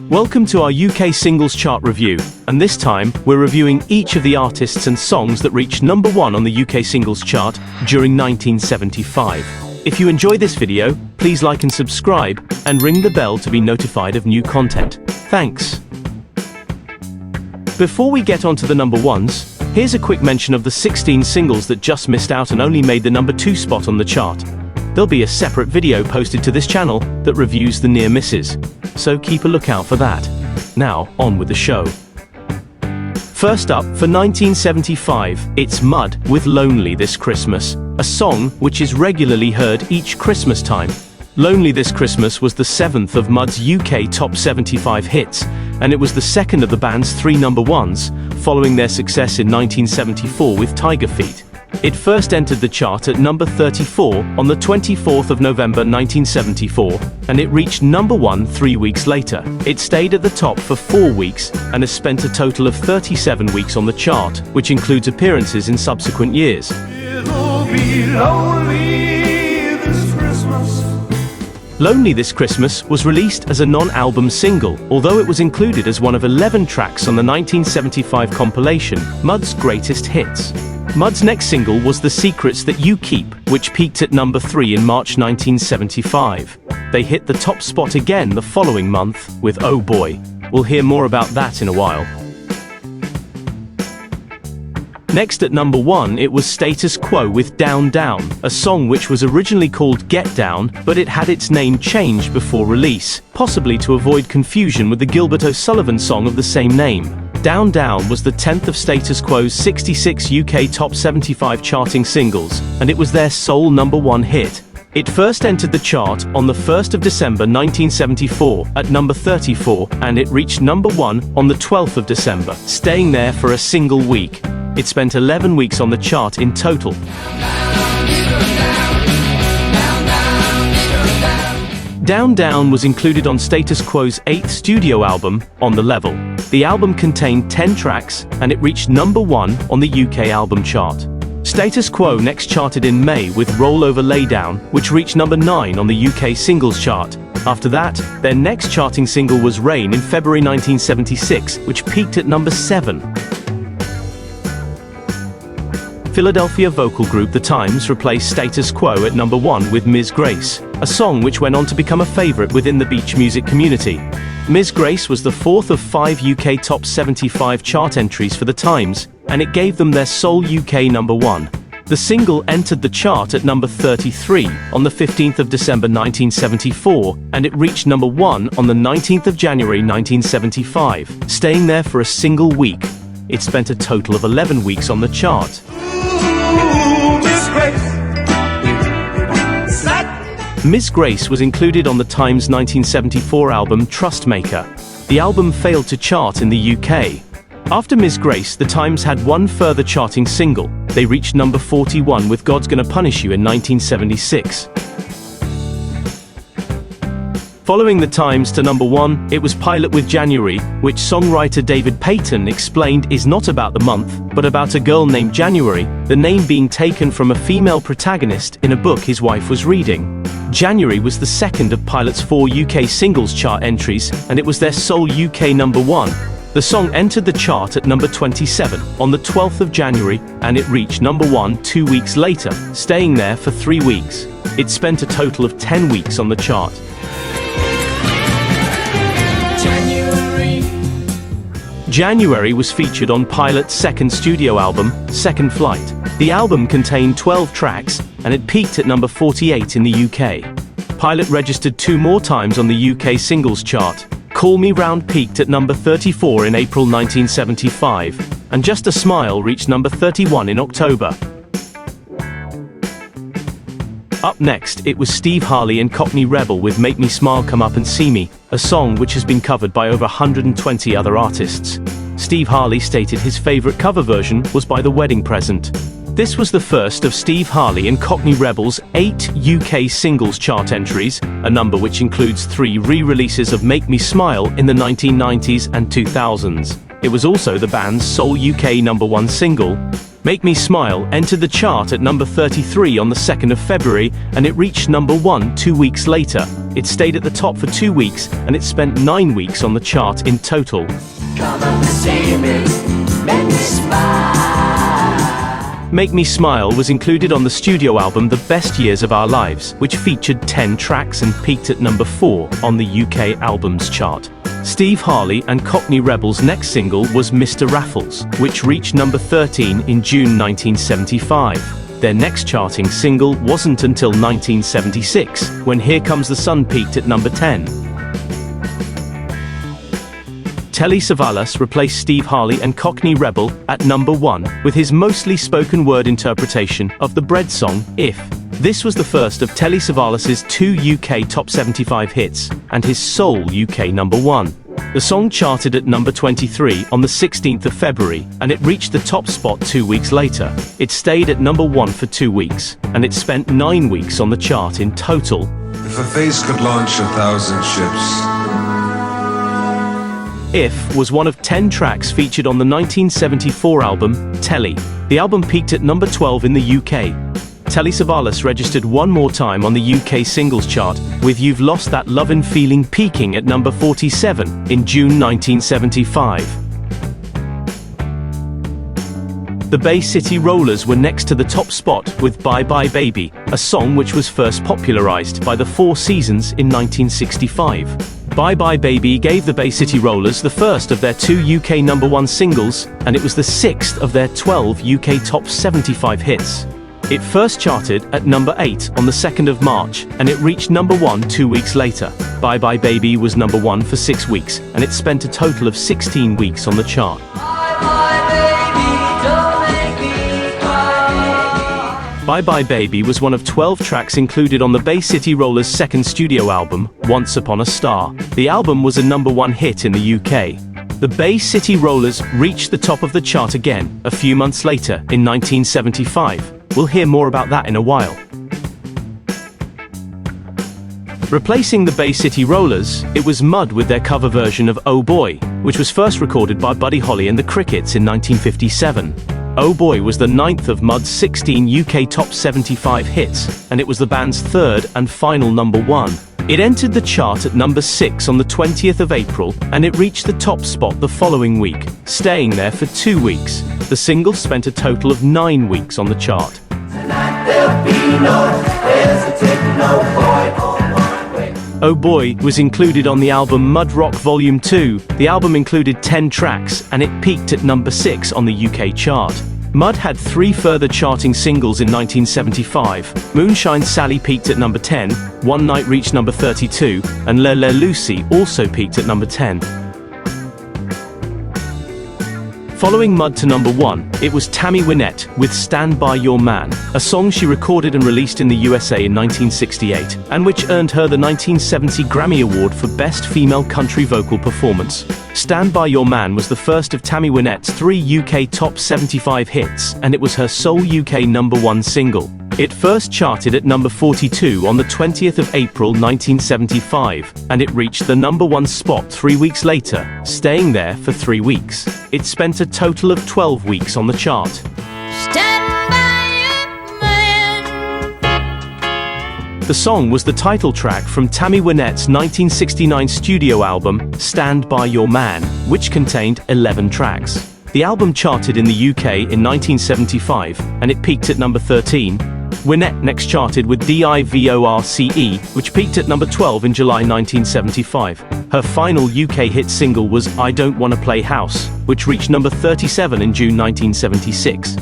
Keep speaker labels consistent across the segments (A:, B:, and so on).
A: Welcome to our UK Singles Chart review, and this time, we're reviewing each of the artists and songs that reached number 1 on the UK Singles Chart during 1975. If you enjoy this video, please like and subscribe, and ring the bell to be notified of new content. Thanks! Before we get on to the number ones, here's a quick mention of the 16 singles that just missed out and only made the number 2 spot on the chart. There'll be a separate video posted to this channel that reviews the near misses, so keep a lookout for that. Now, on with the show. First up, for 1975, it's Mud with Lonely This Christmas, a song which is regularly heard each Christmas time. Lonely This Christmas was the 7th of Mud's UK Top 75 hits, and it was the second of the band's 3 number ones, following their success in 1974 with Tiger Feet. It first entered the chart at number 34 on the 24th of November 1974, and it reached number 1 3 weeks later. It stayed at the top for 4 weeks, and has spent a total of 37 weeks on the chart, which includes appearances in subsequent years.
B: It'll be lonely this Christmas.
A: Lonely This Christmas was released as a non-album single, although it was included as one of 11 tracks on the 1975 compilation, Mud's Greatest Hits. Mud's next single was The Secrets That You Keep, which peaked at number 3 in March 1975. They hit the top spot again the following month with Oh Boy. We'll hear more about that in a while. Next at number 1, it was Status Quo with Down Down, a song which was originally called Get Down, but it had its name changed before release, possibly to avoid confusion with the Gilbert O'Sullivan song of the same name. Down Down was the 10th of Status Quo's 66 UK Top 75 charting singles, and it was their sole number 1 hit. It first entered the chart on the 1st of December 1974 at number 34, and it reached number 1 on the 12th of December, staying there for a single week. It spent 11 weeks on the chart in total. Down Down was included on Status Quo's 8th studio album, On the Level. The album contained 10 tracks, and it reached number 1 on the UK album chart. Status Quo next charted in May with Roll Over Lay Down, which reached number 9 on the UK singles chart. After that, their next charting single was Rain in February 1976, which peaked at number 7. Philadelphia vocal group The Times replaced Status Quo at number 1 with Ms. Grace, a song which went on to become a favorite within the beach music community. Ms. Grace was the 4th of 5 UK Top 75 chart entries for The Times, and it gave them their sole UK number 1. The single entered the chart at number 33 on the 15th of December 1974, and it reached number 1 on the 19th of January 1975, staying there for a single week. It spent a total of 11 weeks on the chart. Ms. Grace was included on the Times 1974 album Trustmaker. The album failed to chart in the UK. After Ms. Grace, the Times had one further charting single. They reached number 41 with God's Gonna Punish You in 1976. Following the Times to number 1, it was Pilot with January, which songwriter David Payton explained is not about the month, but about a girl named January, the name being taken from a female protagonist in a book his wife was reading. January was the second of Pilot's 4 UK singles chart entries, and it was their sole UK number 1. The song entered the chart at number 27 on the 12th of January, and it reached number 1 2 weeks later, staying there for 3 weeks. It spent a total of 10 weeks on the chart. January was featured on Pilot's second studio album, Second Flight. The album contained 12 tracks, and it peaked at number 48 in the UK. Pilot registered 2 more times on the UK singles chart. Call Me Round peaked at number 34 in April 1975, and Just a Smile reached number 31 in October. Up next, it was Steve Harley and Cockney Rebel with Make Me Smile Come Up and See Me, a song which has been covered by over 120 other artists. Steve Harley stated his favorite cover version was by The Wedding Present. This was the first of Steve Harley and Cockney Rebel's 8 UK singles chart entries, a number which includes 3 re-releases of Make Me Smile in the 1990s and 2000s. It was also the band's sole UK number 1 single. Make Me Smile entered the chart at number 33 on the 2nd of February, and it reached number 1 2 weeks later. It stayed at the top for 2 weeks, and it spent 9 weeks on the chart in total.
C: Come up to see me, make me smile.
A: Make Me Smile was included on the studio album The Best Years of Our Lives, which featured 10 tracks and peaked at number 4 on the UK Albums Chart. Steve Harley and Cockney Rebels' next single was Mr. Raffles, which reached number 13 in June 1975. Their next charting single wasn't until 1976, when Here Comes the Sun peaked at number 10. Telly Savalas replaced Steve Harley and Cockney Rebel at number 1 with his mostly spoken word interpretation of the Bread song, If. This was the first of Telly Savalas' 2 UK Top 75 hits, and his sole UK number 1. The song charted at number 23 on the 16th of February, and it reached the top spot 2 weeks later. It stayed at number 1 for 2 weeks, and it spent 9 weeks on the chart in total.
D: If a face could launch 1,000 ships.
A: If was one of 10 tracks featured on the 1974 album, Telly. The album peaked at number 12 in the UK. Telly Savalas registered one more time on the UK singles chart, with You've Lost That Lovin' Feeling peaking at number 47 in June 1975. The Bay City Rollers were next to the top spot with Bye Bye Baby, a song which was first popularised by the Four Seasons in 1965. Bye Bye Baby gave the Bay City Rollers the first of their 2 UK number 1 singles, and it was the 6th of their 12 UK Top 75 hits. It first charted at number 8 on the 2nd of March, and it reached number 1 2 weeks later. Bye Bye Baby was number 1 for 6 weeks, and it spent a total of 16 weeks on the chart. Bye Bye Baby was one of 12 tracks included on the Bay City Rollers' second studio album, Once Upon a Star. The album was a number 1 hit in the UK. The Bay City Rollers reached the top of the chart again a few months later in 1975. We'll hear more about that in a while. Replacing the Bay City Rollers, it was Mud with their cover version of Oh Boy, which was first recorded by Buddy Holly and the Crickets in 1957. Oh Boy was the 9th of Mud's 16 UK Top 75 hits, and it was the band's third and final number 1. It entered the chart at number 6 on the 20th of April, and it reached the top spot the following week, staying there for 2 weeks. The single spent a total of 9 weeks on the chart.
C: Tonight there'll be no hesitating, no boy on one way.
A: Oh Boy was included on the album Mud Rock Volume 2. The album included 10 tracks, and it peaked at number 6 on the UK chart. Mud had 3 further charting singles in 1975. Moonshine Sally peaked at number 10, One Night reached number 32, and Le Le Lucy also peaked at number 10. Following Mud to number 1, it was Tammy Wynette with Stand By Your Man, a song she recorded and released in the USA in 1968, and which earned her the 1970 Grammy Award for Best Female Country Vocal Performance. Stand By Your Man was the first of Tammy Wynette's 3 UK Top 75 hits, and it was her sole UK number 1 single. It first charted at number 42 on the 20th of April 1975, and it reached the number 1 spot 3 weeks later, staying there for 3 weeks. It spent a total of 12 weeks on the chart.
E: Stand by your man.
A: The song was the title track from Tammy Wynette's 1969 studio album, Stand By Your Man, which contained 11 tracks. The album charted in the UK in 1975, and it peaked at number 13. Wynette next charted with Divorce, which peaked at number 12 in July 1975. Her final UK hit single was I Don't Wanna Play House, which reached number 37 in June 1976.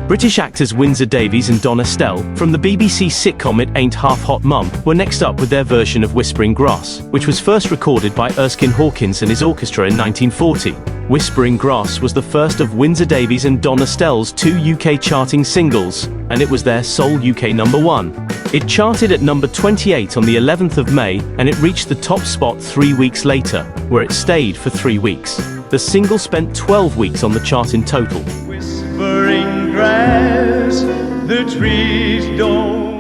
A: British actors Windsor Davies and Don Estelle, from the BBC sitcom It Ain't Half Hot Mum, were next up with their version of Whispering Grass, which was first recorded by Erskine Hawkins and his orchestra in 1940. Whispering Grass was the first of Windsor Davies and Don Estelle's 2 UK charting singles, and it was their sole UK number 1. It charted at number 28 on the 11th of May, and it reached the top spot 3 weeks later, where it stayed for 3 weeks. The single spent 12 weeks on the chart in total.
B: Whispering grass, the trees don't.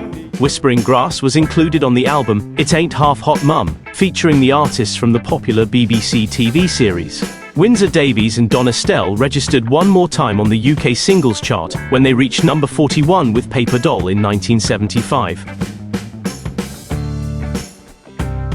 A: Whispering Grass was included on the album It Ain't Half Hot Mum, featuring the artists from the popular BBC TV series. Windsor Davies and Don Estelle registered one more time on the UK singles chart when they reached number 41 with Paper Doll in 1975.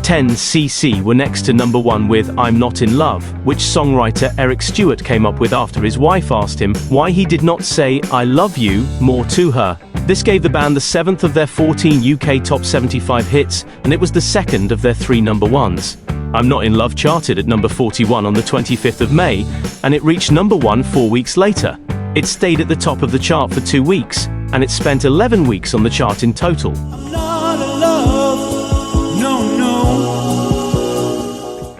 A: 10cc were next to number 1 with I'm Not in Love, which songwriter Eric Stewart came up with after his wife asked him why he did not say I love you more to her. This gave the band the 7th of their 14 UK Top 75 hits, and it was the second of their 3 number 1s. I'm Not in Love charted at number 41 on the 25th of May, and it reached number 1 4 weeks later. It stayed at the top of the chart for 2 weeks, and it spent 11 weeks on the chart in total.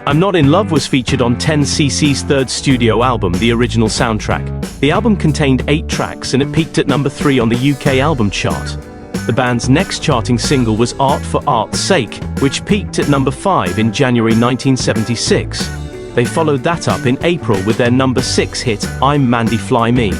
A: I'm Not in Love was featured on 10cc's third studio album, The Original Soundtrack. The album contained 8 tracks and it peaked at number 3 on the UK album chart. The band's next charting single was Art for Art's Sake, which peaked at number 5 in January 1976. They followed that up in April with their number 6 hit, I'm Mandy Fly Me.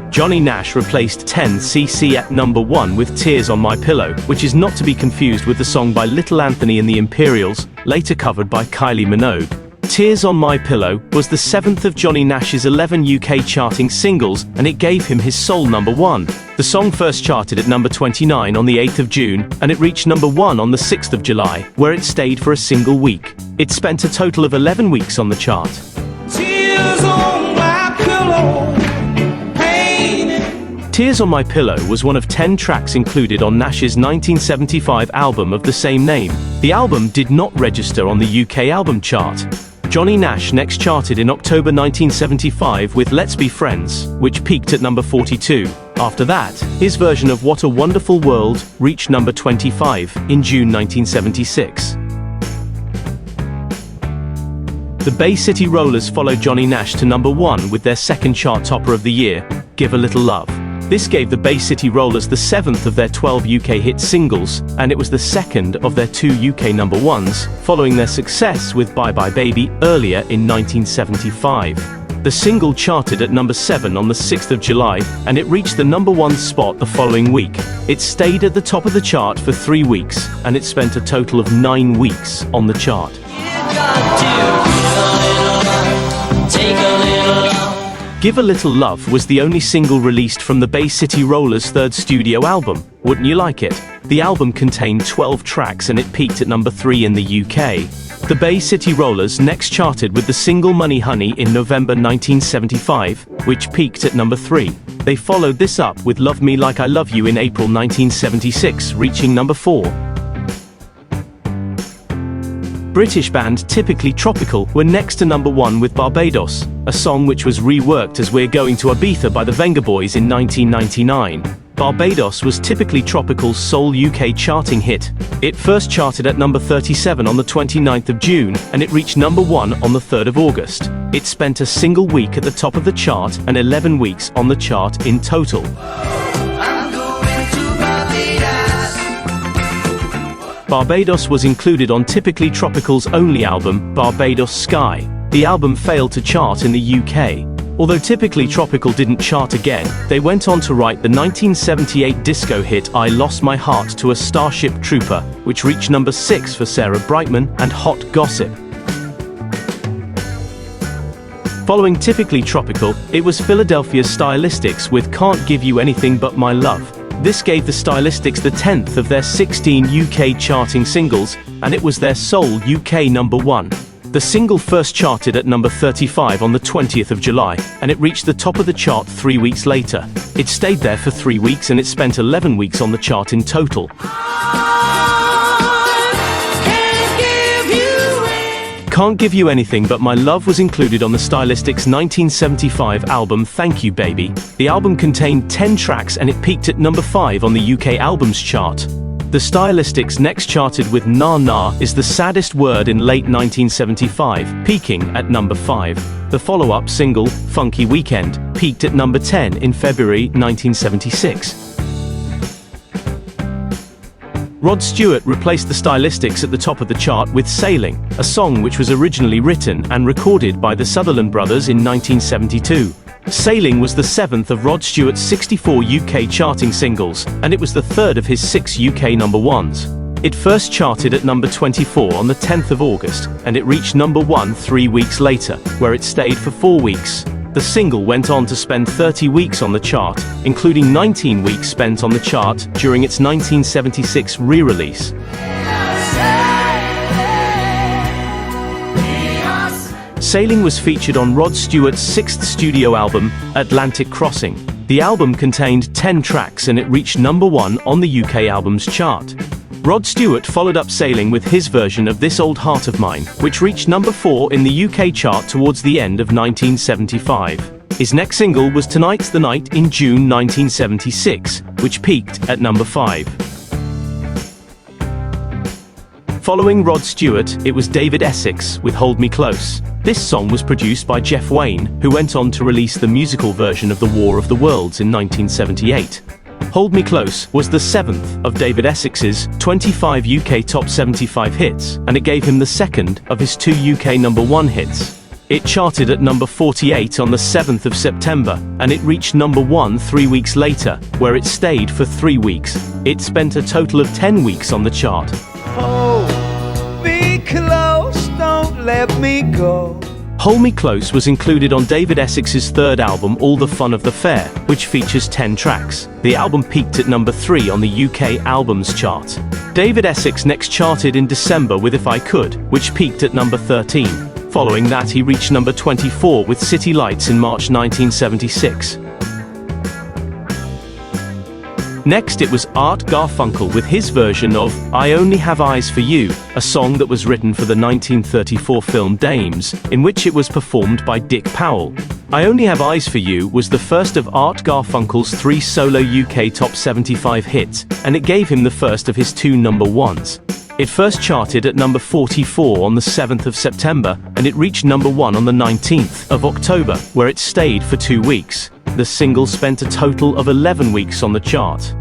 A: Johnny Nash replaced 10cc at number 1 with Tears on My Pillow, which is not to be confused with the song by Little Anthony and the Imperials, later covered by Kylie Minogue. Tears on My Pillow was the 7th of Johnny Nash's 11 UK charting singles, and it gave him his sole number 1. The song first charted at number 29 on the 8th of June, and it reached number 1 on the 6th of July, where it stayed for a single week. It spent a total of 11 weeks on the chart.
F: Tears on my pillow.
A: Tears on My Pillow was one of 10 tracks included on Nash's 1975 album of the same name. The album did not register on the UK album chart. Johnny Nash next charted in October 1975 with Let's Be Friends, which peaked at number 42. After that, his version of What a Wonderful World reached number 25 in June 1976. The Bay City Rollers followed Johnny Nash to number 1 with their second chart topper of the year, Give a Little Love. This gave the Bay City Rollers the 7th of their 12 UK hit singles, and it was the second of their 2 UK number 1s, following their success with Bye Bye Baby earlier in 1975. The single charted at number 7 on the 6th of July, and it reached the number 1 spot the following week. It stayed at the top of the chart for 3 weeks, and it spent a total of 9 weeks on the chart. Give a Little Love was the only single released from the Bay City Rollers' third studio album. Wouldn't you like it? The album contained 12 tracks and it peaked at number 3 in the UK. The Bay City Rollers next charted with the single Money Honey in November 1975, which peaked at number 3. They followed this up with Love Me Like I Love You in April 1976, reaching number 4. British band Typically Tropical were next to number 1 with Barbados, a song which was reworked as We're Going to Ibiza by the Venga Boys in 1999. Barbados was Typically Tropical's sole UK charting hit. It first charted at number 37 on the 29th of June, and it reached number 1 on the 3rd of August. It spent a single week at the top of the chart and 11 weeks on the chart in total. Barbados was included on Typically Tropical's only album, Barbados Sky. The album failed to chart in the UK. Although Typically Tropical didn't chart again, they went on to write the 1978 disco hit I Lost My Heart to a Starship Trooper, which reached number 6 for Sarah Brightman and Hot Gossip. Following Typically Tropical, it was Philadelphia's Stylistics with Can't Give You Anything But My Love. This gave the Stylistics the 10th of their 16 UK charting singles, and it was their sole UK number 1. The single first charted at number 35 on the 20th of July, and it reached the top of the chart 3 weeks later. It stayed there for 3 weeks and it spent 11 weeks on the chart in total. Can't Give You Anything But My Love was included on the Stylistics' 1975 album Thank You Baby. The album contained 10 tracks and it peaked at number 5 on the UK albums chart. The Stylistics next charted with Nah Nah Is the Saddest Word in late 1975, peaking at number 5. The follow-up single, Funky Weekend, peaked at number 10 in February 1976. Rod Stewart replaced the Stylistics at the top of the chart with Sailing, a song which was originally written and recorded by the Sutherland Brothers in 1972. Sailing was the 7th of Rod Stewart's 64 UK charting singles, and it was the 3rd of his 6 UK number 1s. It first charted at number 24 on the 10th of August, and it reached number 1 3 weeks later, where it stayed for 4 weeks. The single went on to spend 30 weeks on the chart, including 19 weeks spent on the chart during its 1976 re-release. Sailing was featured on Rod Stewart's sixth studio album, Atlantic Crossing. The album contained 10 tracks and it reached number 1 on the UK albums chart. Rod Stewart followed up Sailing with his version of This Old Heart of Mine, which reached number 4 in the UK chart towards the end of 1975. His next single was Tonight's the Night in June 1976, which peaked at number 5. Following Rod Stewart, it was David Essex with Hold Me Close. This song was produced by Jeff Wayne, who went on to release the musical version of The War of the Worlds in 1978. Hold Me Close was the 7th of David Essex's 25 UK Top 75 hits, and it gave him the second of his 2 UK number 1 hits. It charted at number 48 on the 7th of September, and it reached number 1 3 weeks later, where it stayed for 3 weeks. It spent a total of 10 weeks on the chart.
F: Hold me close, don't let me go.
A: Hold Me Close was included on David Essex's third album, All the Fun of the Fair, which features 10 tracks. The album peaked at number 3 on the UK albums chart. David Essex next charted in December with If I Could, which peaked at number 13. Following that, he reached number 24 with City Lights in March 1976. Next, it was Art Garfunkel with his version of I Only Have Eyes for You, a song that was written for the 1934 film Dames, in which it was performed by Dick Powell. I Only Have Eyes for You was the first of Art Garfunkel's 3 solo UK Top 75 hits, and it gave him the first of his 2 number 1s. It first charted at number 44 on the 7th of September, and it reached number 1 on the 19th of October, where it stayed for 2 weeks. The single spent a total of 11 weeks on the chart.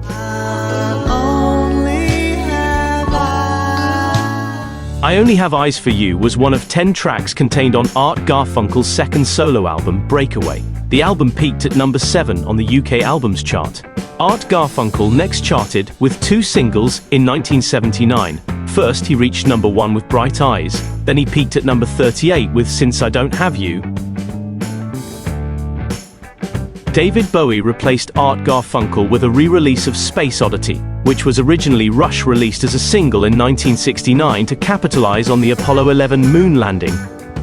A: I Only Have Eyes for You was one of 10 tracks contained on Art Garfunkel's second solo album, Breakaway. The album peaked at number 7 on the UK albums chart. Art Garfunkel next charted with 2 singles in 1979. First, he reached number 1 with Bright Eyes, then he peaked at number 38 with Since I Don't Have You. David Bowie replaced Art Garfunkel with a re-release of Space Oddity, which was originally Rush released as a single in 1969 to capitalize on the Apollo 11 moon landing.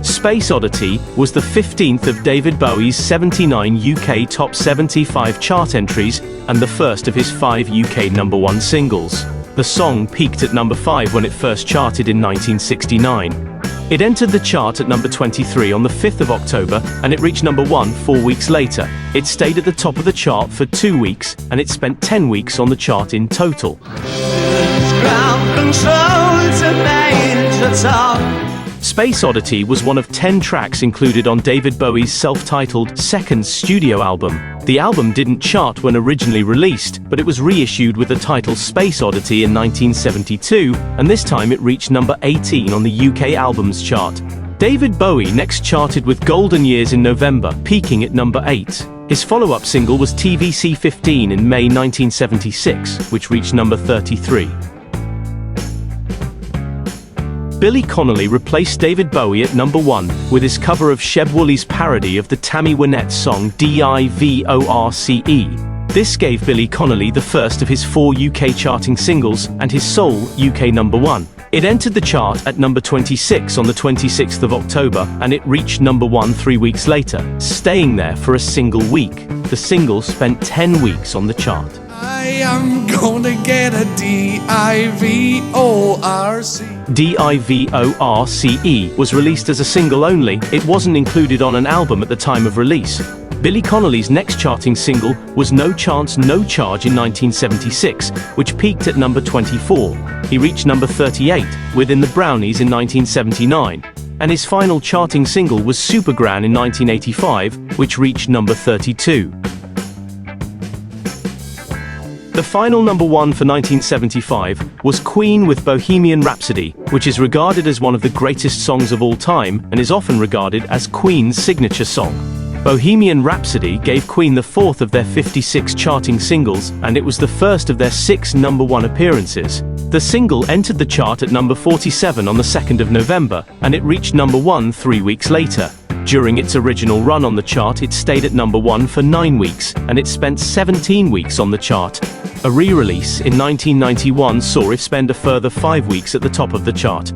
A: Space Oddity was the 15th of David Bowie's 79 UK Top 75 chart entries and the first of his 5 UK number 1 singles. The song peaked at number 5 when it first charted in 1969. It entered the chart at number 23 on the 5th of October, and it reached number 1 4 weeks later. It stayed at the top of the chart for 2 weeks, and it spent 10 weeks on the chart in total.
F: Ground control to Major Tom.
A: Space Oddity was one of 10 tracks included on David Bowie's self-titled second studio album. The album didn't chart when originally released, but it was reissued with the title Space Oddity in 1972, and this time it reached number 18 on the UK albums chart. David Bowie next charted with Golden Years in November, peaking at number 8. His follow-up single was TVC 15 in May 1976, which reached number 33. Billy Connolly replaced David Bowie at number 1 with his cover of Sheb Wooley's parody of the Tammy Wynette song Divorce. This gave Billy Connolly the first of his 4 UK charting singles and his sole UK number 1. It entered the chart at number 26 on the 26th of October, and it reached number 1 3 weeks later, staying there for a single week. The single spent 10 weeks on the chart.
F: I am gonna get a Divorce.
A: Divorce was released as a single only. It wasn't included on an album at the time of release. Billy Connolly's next charting single was No Chance, No Charge in 1976, which peaked at number 24. He reached number 38 within the Brownies in 1979, and his final charting single was Supergran in 1985, which reached number 32. The final number 1 for 1975 was Queen with Bohemian Rhapsody, which is regarded as one of the greatest songs of all time and is often regarded as Queen's signature song. Bohemian Rhapsody gave Queen the fourth of their 56 charting singles, and it was the first of their 6 number-one appearances. The single entered the chart at number 47 on the 2nd of November, and it reached number 1 3 weeks later. During its original run on the chart, it stayed at number 1 for 9 weeks, and it spent 17 weeks on the chart. A re-release in 1991 saw it spend a further 5 weeks at the top of the chart.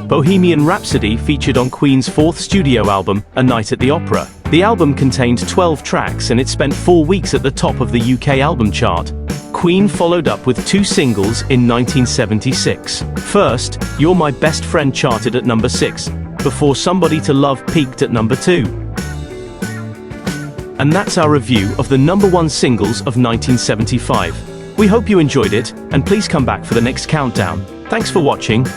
A: Bohemian Rhapsody featured on Queen's 4th studio album, A Night at the Opera. The album contained 12 tracks and it spent 4 weeks at the top of the UK album chart. Queen followed up with 2 singles in 1976. First, You're My Best Friend charted at number 6, before Somebody to Love peaked at number 2. And that's our review of the number 1 singles of 1975. We hope you enjoyed it, and please come back for the next countdown. Thanks for watching.